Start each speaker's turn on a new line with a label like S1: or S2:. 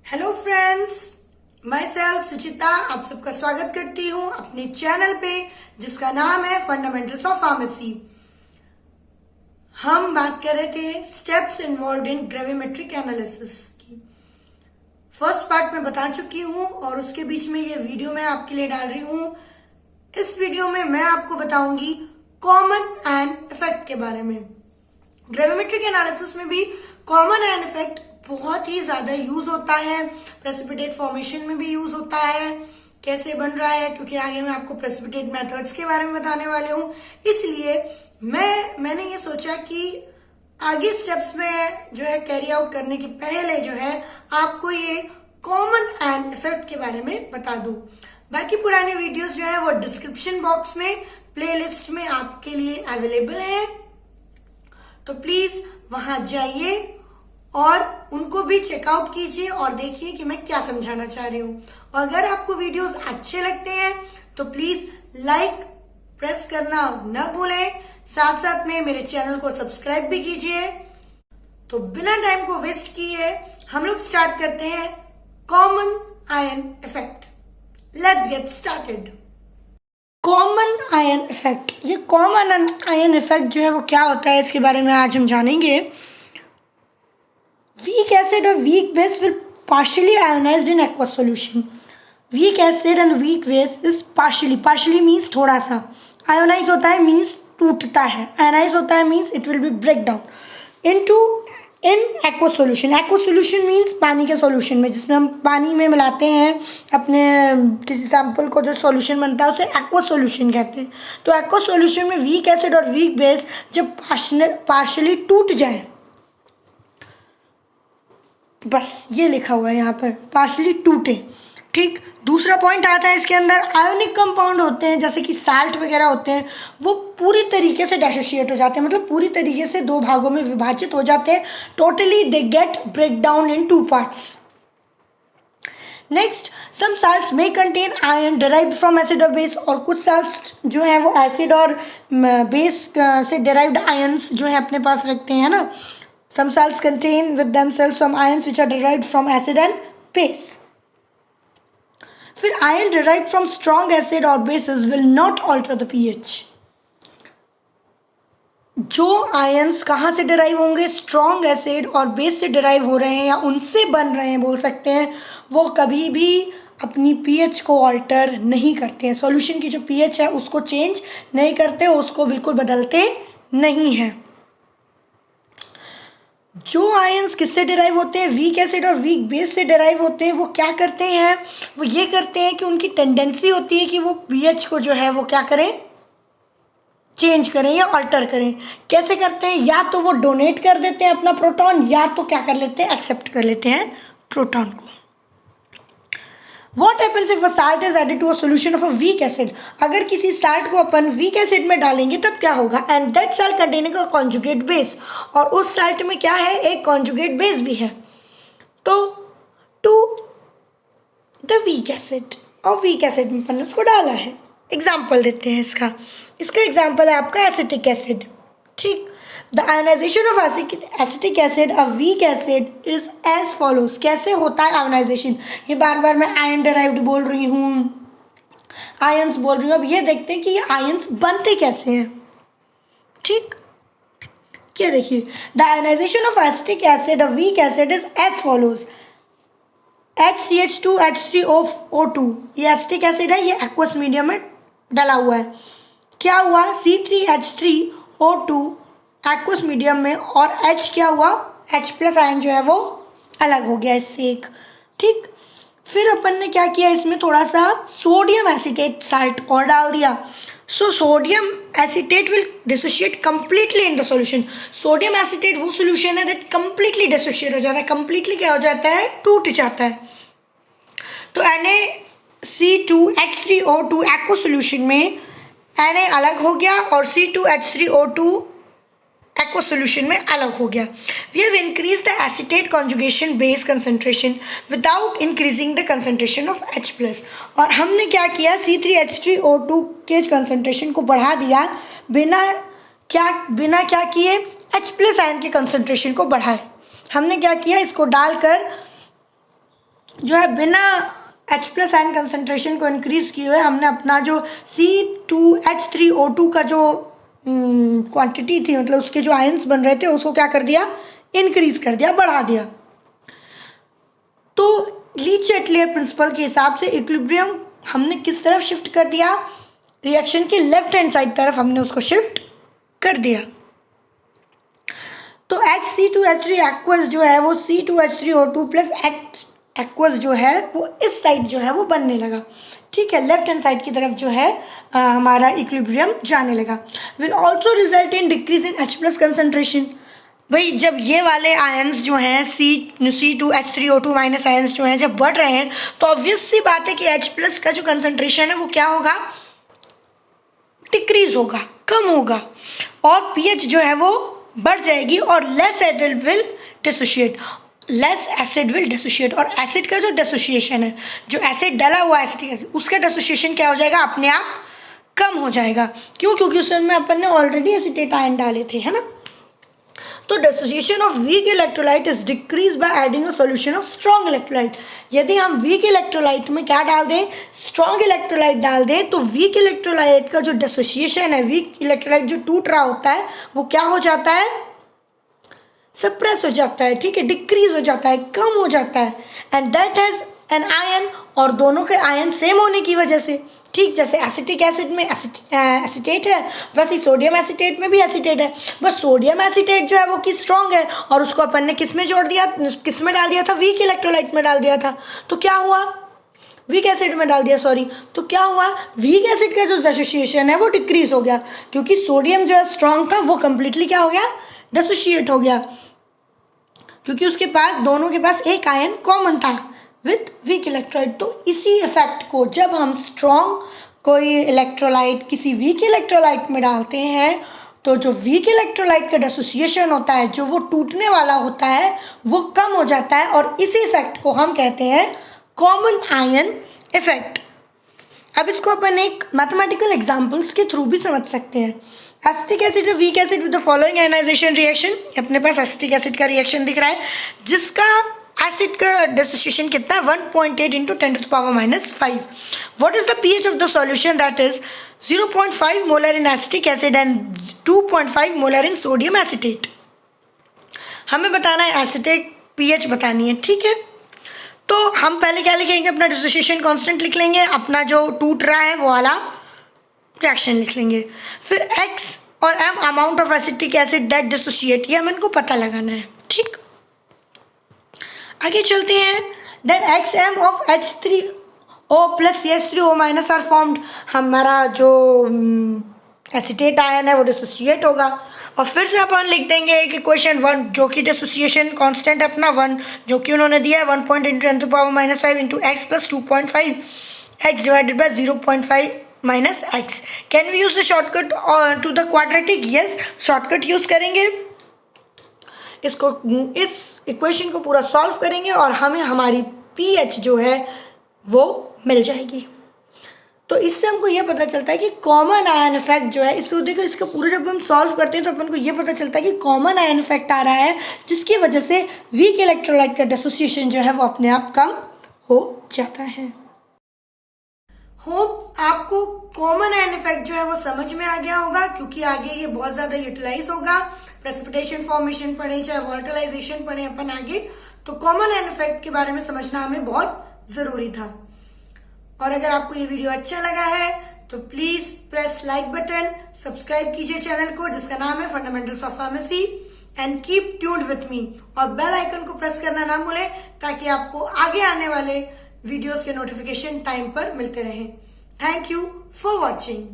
S1: Hello friends, मैं self सुचिता आप सबका स्वागत करती हूं अपने चैनल पे जिसका नाम है फंडामेंटल्स ऑफ फार्मेसी। हम बात कर रहे थे steps involve in gravimetric analysis की। फर्स्ट पार्ट में बता चुकी हूं और उसके बीच में ये वीडियो मैं आपके लिए डाल रही हूं। इस वीडियो में मैं आपको बताऊंगी कॉमन एंड इफेक्ट के बारे में। ग्रेविमेट्रिक एनालिसिस में भी कॉमन एंड इफेक्ट बहुत ही ज्यादा यूज होता है। प्रेसिपिटेट फॉर्मेशन में भी यूज होता है, कैसे बन रहा है, क्योंकि आगे मैं आपको प्रेसिपिटेट मेथड्स के बारे में बताने वाले हूँ। इसलिए मैंने ये सोचा कि आगे स्टेप्स में जो है कैरी आउट करने के पहले जो है आपको ये कॉमन एंड इफेक्ट के बारे में बता दूं। बाकी पुराने वीडियोस जो है वो डिस्क्रिप्शन बॉक्स में प्लेलिस्ट में आपके लिए अवेलेबल है, तो प्लीज वहां जाइए और उनको भी चेकआउट कीजिए और देखिए कि मैं क्या समझाना चाह रही हूँ। और अगर आपको वीडियोस अच्छे लगते हैं तो प्लीज लाइक प्रेस करना न भूलें, साथ साथ में मेरे चैनल को सब्सक्राइब भी कीजिए। तो बिना टाइम को वेस्ट किए हम लोग स्टार्ट करते हैं common ion effect. Let's get started. Common ion effect, ये कॉमन आयन इफेक्ट जो है वो क्या होता है इसके बारे में आज हम जानेंगे। Weak acid or weak base will partially ionized in aqueous solution. Weak acid and weak base is partially means थोड़ा सा, ionize होता है means टूटता है, ionize होता है means it will be break down in aqueous solution. Aqueous solution means पानी के solution में, जिसमें हम पानी में मिलाते हैं अपने किसी सैंपल को, जो solution बनता है उसे aqueous solution कहते हैं। तो aqueous solution में weak acid और weak base जब partially टूट जाए, बस ये लिखा हुआ है यहाँ पर पार्शली टूटे। ठीक, दूसरा पॉइंट आता है इसके अंदर आयोनिक कंपाउंड होते हैं जैसे कि साल्ट वगैरह होते हैं, वो पूरी तरीके से डिसोशिएट हो जाते हैं, मतलब पूरी तरीके से दो भागों में विभाजित हो जाते हैं। Totally they get break down in two parts. Next, some salts may contain ion derived from acid और बेस, और कुछ साल्ट्स जो है वो एसिड और बेस से डिराइव्ड आयन्स जो है अपने पास रखते हैं ना। Some salts contain with themselves some ions which are derived from acid and base. फिर ion derived from strong acid or bases will not alter the pH. जो ions कहाँ से derive होंगे, strong acid और base से derive हो रहे हैं या उनसे बन रहे हैं बोल सकते हैं, वो कभी भी अपनी pH को alter नहीं करते हैं। Solution की जो pH है उसको change नहीं करते, उसको बिल्कुल बदलते नहीं हैं। जो आयंस किससे डिराइव होते हैं, वीक एसिड और वीक बेस से डिराइव होते हैं, वो क्या करते हैं, वो ये करते हैं कि उनकी टेंडेंसी होती है कि वो पीएच को जो है वो क्या करें, चेंज करें या अल्टर करें। कैसे करते हैं, या तो वो डोनेट कर देते हैं अपना प्रोटॉन, या तो क्या कर लेते हैं, एक्सेप्ट कर लेते हैं प्रोटॉन को। What happens if a salt is added to a solution of a weak acid? अगर किसी साल्ट को अपन वीक एसिड में डालेंगे तब क्या होगा, and that salt containing a conjugate base, और उस साल्ट में क्या है, एक कॉन्जुगेट बेस भी है। तो टू द वीक एसिड, और वीक एसिड में अपन उसको डाला है। एग्जाम्पल देते हैं इसका एग्जाम्पल है आपका एसिटिक एसिड। ठीक, the ionization of acetic acid a weak acid is as follows. कैसे होता है आयोनाइजेशन, ये बार बार मैं आयन डेराइव्ड बोल रही हूँ, आयंस बोल रही हूँ। अब ये देखते हैं कि ये आयंस बनते कैसे हैं। ठीक, क्या देखिए, the ionization of acetic acid a weak acid is as follows. HCH2H3O2, ये एसिटिक एसिड है, ये एक्वस मीडियम में डला हुआ है। क्या हुआ, C3H3O2 एक्वस मीडियम में, और H क्या हुआ, H+ आयन जो है वो अलग हो गया इससे एक। ठीक, फिर अपन ने क्या किया, इसमें थोड़ा सा सोडियम एसीटेट साल्ट और डाल दिया। So sodium acetate will dissociate completely in the solution. Sodium acetate वो सॉल्यूशन है दैट कंप्लीटली डिसोशिएट हो जाता है, कंप्लीटली क्या हो जाता है, टूट जाता है। तो NaC2H3O2 एक्व सॉल्यूशन में Na अलग हो गया और C2H3O2 एक्व सॉल्यूशन में अलग हो गया। We have increase the acetate conjugation base concentration without increasing the concentration of H+, और हमने क्या किया, C3H3O2 के कंसंट्रेशन को बढ़ा दिया बिना क्या किए, H+ आयन के कंसंट्रेशन को बढ़ाए। हमने क्या किया, इसको डालकर जो है बिना H+ आयन कंसंट्रेशन को इंक्रीज किए हुए हमने अपना जो C2H3O2 का जो क्वांटिटी थी, मतलब उसके जो आयंस बन रहे थे, उसको क्या कर दिया, इंक्रीज कर दिया, बढ़ा दिया। तो ली-चैटलियर प्रिंसिपल के हिसाब से इक्विलिब्रियम हमने किस तरफ शिफ्ट कर दिया, रिएक्शन के लेफ्ट हैंड साइड तरफ हमने उसको शिफ्ट कर दिया। तो HC2H3 एक्वस जो है वो C2H3O2 प्लस एक्वस जो है वो इस साइड जो है वो बनने लगा, ठीक है, लेफ्ट हैंड साइड की तरफ जो है हमारा इक्विलिब्रियम जाने लगा। Will also result in decrease in H+ concentration. भाई जब ये वाले आयंस जो हैं C2H3O2 माइनस आयंस जो हैं जब बढ़ रहे हैं तो ऑब्वियस सी बात है कि H+ का जो कंसंट्रेशन है वो क्या होगा, डिक्रीज होगा, कम होगा, और pH जो है वो बढ़ जाएगी और लेस एसिड विल डिसोशिएट। और एसिड का जो डिसोशिएशन है, जो एसिड डला हुआ एसिटिक एसिड, उसका डिसोशिएशन क्या हो जाएगा, अपने आप कम हो जाएगा। क्यों? क्योंकि उसमें अपन ने ऑलरेडी एसिटेट आयन डाले थे, है ना। तो dissociation of weak electrolyte is decrease by adding a solution of strong electrolyte. यदि हम वीक इलेक्ट्रोलाइट में क्या डाल दें, स्ट्रॉन्ग इलेक्ट्रोलाइट डाल दें, तो वीक इलेक्ट्रोलाइट का जो डिसोसिएशन है, वीक इलेक्ट्रोलाइट जो टूट रहा होता है वो क्या हो जाता है, सप्रेस हो जाता है, ठीक है, डिक्रीज हो जाता है, कम हो जाता है। And that has an ion, और दोनों के आयन सेम होने की वजह से, ठीक, जैसे एसिटिक एसिड में एसिटेट है, वैसे सोडियम एसिटेट में भी एसिटेट है, बस सोडियम एसिटेट जो है वो कि स्ट्रॉन्ग है और उसको अपन ने किस में जोड़ दिया, किस में डाल दिया था, वीक इलेक्ट्रोलाइट में डाल दिया था। तो क्या हुआ, वीक एसिड में डाल दिया, सॉरी, तो क्या हुआ, वीक एसिड का जो डिसोसिएशन है वो डिक्रीज हो गया, क्योंकि सोडियम जो है स्ट्रॉन्ग था वो कंप्लीटली क्या हो गया, डिसोशिएट हो गया, क्योंकि उसके पास, दोनों के पास एक आयन कॉमन था विथ वीक इलेक्ट्रोलाइट। तो इसी इफेक्ट को जब हम स्ट्रॉन्ग कोई इलेक्ट्रोलाइट किसी वीक इलेक्ट्रोलाइट में डालते हैं तो जो वीक इलेक्ट्रोलाइट का डिसोसिएशन होता है, जो वो टूटने वाला होता है, वो कम हो जाता है, और इसी इफेक्ट को हम कहते हैं कॉमन आयन इफेक्ट। अब इसको अपन एक मैथमेटिकल एग्जाम्पल्स के थ्रू भी समझ सकते हैं। एसिटिक एसिड और weak acid with the following ionization reaction, अपने पास एसिटिक एसिड का रिएक्शन दिख रहा है जिसका एसिड का डिसोसिएशन कितना है, 1.8 into 10⁻⁵. What is the pH of the solution, that is 0.5 molar in acetic acid and 2.5 molar in sodium acetate. हमें बताना है एसिटिक पीएच बतानी है, ठीक है। तो हम पहले क्या लिखेंगे, अपना डिसोसिएशन कांस्टेंट लिख लेंगे, अपना जो टूट रहा है वो वाला फ्रैक्शन लिख लेंगे, फिर x और m amount of acetic acid that dissociate, ये हमें इनको पता लगाना है, ठीक। आगे चलते हैं। Then XM of H3O plus CH3O minus are formed, हमारा जो एसिटेट आयन है वो डिसोशिएट होगा, और फिर से अपन लिख देंगे कि क्वेश्चन 1 जो कि डिसोसिएशन कांस्टेंट अपना 1 जो कि उन्होंने दिया है 1.10⁻⁵ into x plus 2.5 x divided by 0.5 minus x। Can we use the shortcut to the quadratic? Yes, shortcut use करेंगे, इसको, इस इक्वेशन को पूरा सॉल्व करेंगे और हमें हमारी pH जो है वो मिल जाएगी। तो इससे हमको ये पता चलता है कि कॉमन आयन इफेक्ट जो है, इसको देखो, इसका पूरा जब हम सॉल्व करते हैं तो अपन को ये पता चलता है कि कॉमन आयन इफेक्ट आ रहा है जिसकी वजह से वीक इलेक्ट्रोलाइट का डिसोसिएशन जो है वो अपने आप कम हो जाता है। होप आपको कॉमन आयन इफेक्ट जो है वो समझ में आ गया होगा, क्योंकि आगे ये बहुत ज्यादा यूटिलाइज होगा। प्रेसिपिटेशन फॉर्मेशन पढ़े चाहे वॉल्टलाइजेशन पढ़े अपन आगे, तो कॉमन आयन इफेक्ट के बारे में समझना हमें बहुत जरूरी था। और अगर आपको ये वीडियो अच्छा लगा है तो please press like button, subscribe कीजिए चैनल को जिसका नाम है fundamentals of pharmacy, and keep tuned with me, और बेल आइकन को प्रेस करना ना भूलें ताकि आपको आगे आने वाले वीडियोस के नोटिफिकेशन टाइम पर मिलते रहें। Thank you for watching.